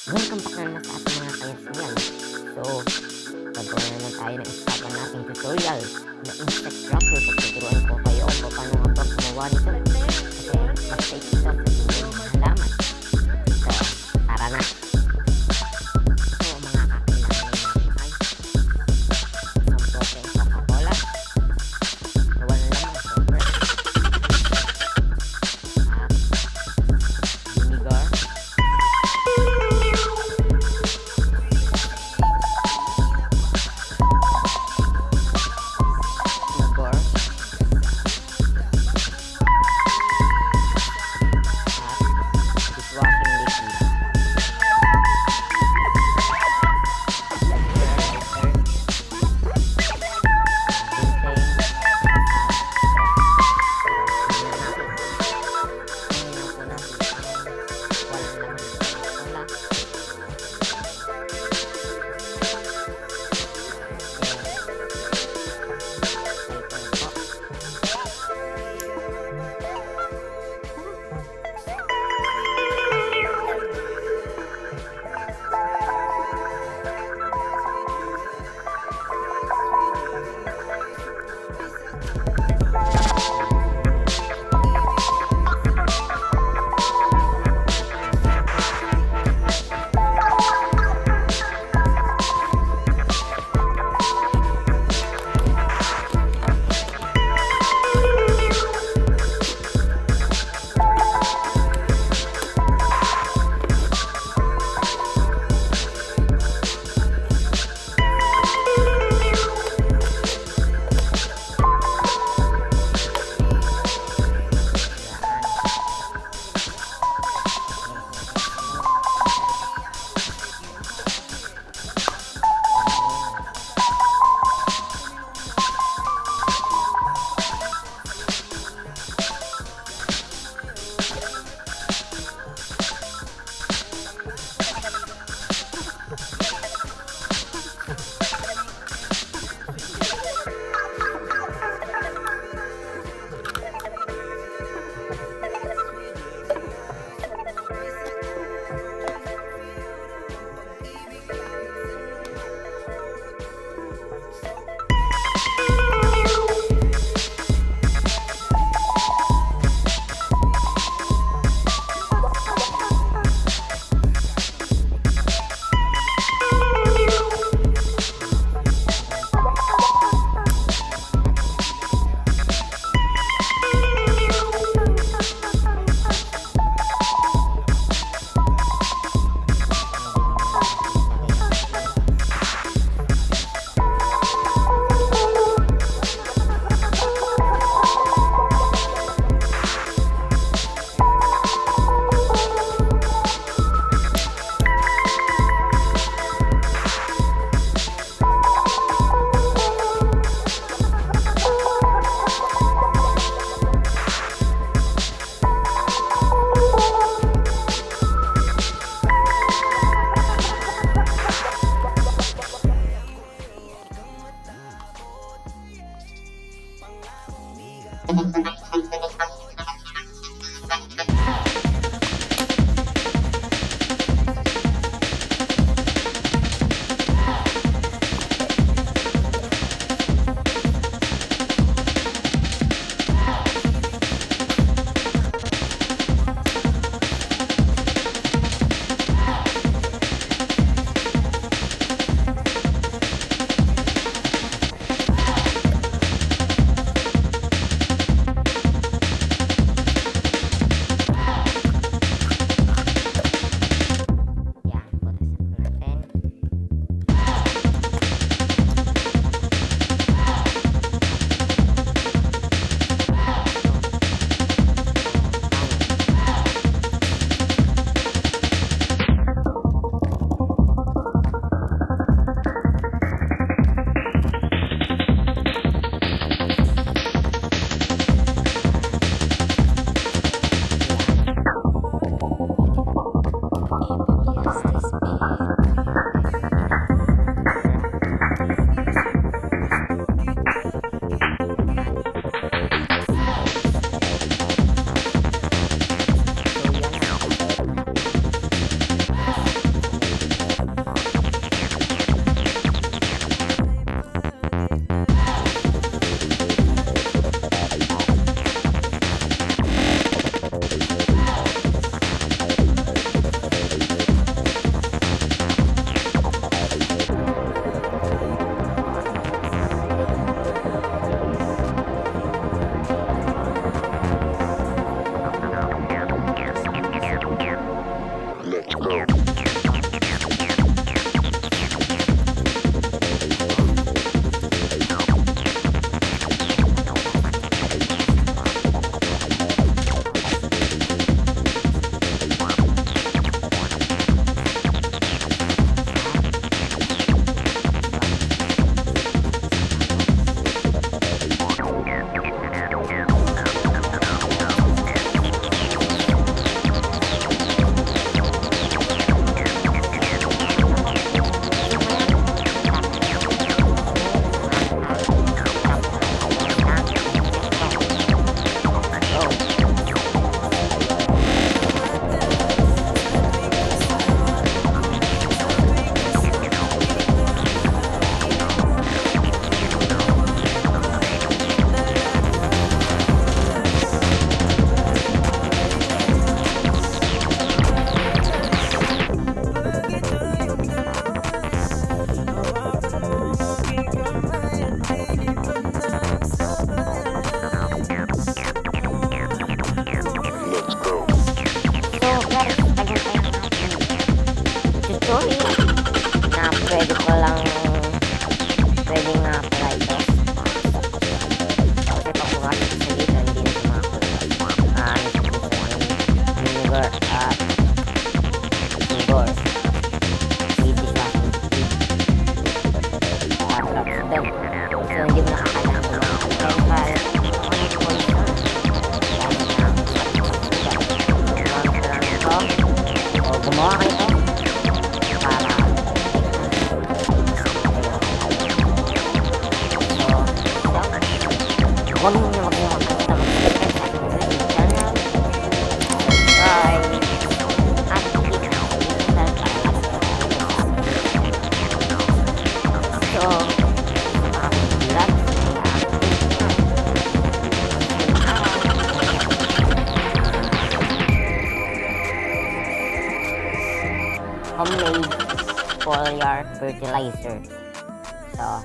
Welcome back na naman sa ating mga kayasinan. So, gagawa na naman tayo ng isa nating tutorial na insect tracker. Pagtuturuan ko kayo kung paano nga ba gumawa nito. Kasi mas safe ito sa inyong halaman. So, tara na. So, mga kakailangan natin ay isang bote ng Coca-Cola. So, wala naman, siyempre. At vinegar. sorry na pwede ko lang pwede nga pala ito kasi pag pumasok sa dito hindi na sumakulay vinegar at sugar hindi sa tapos so hindi mo nakakailangan ng mga chemical gumawa kayo ito para huwag mo nyo mag-subscribe sa aking channel at hit ang so homemade foliar fertilizer. So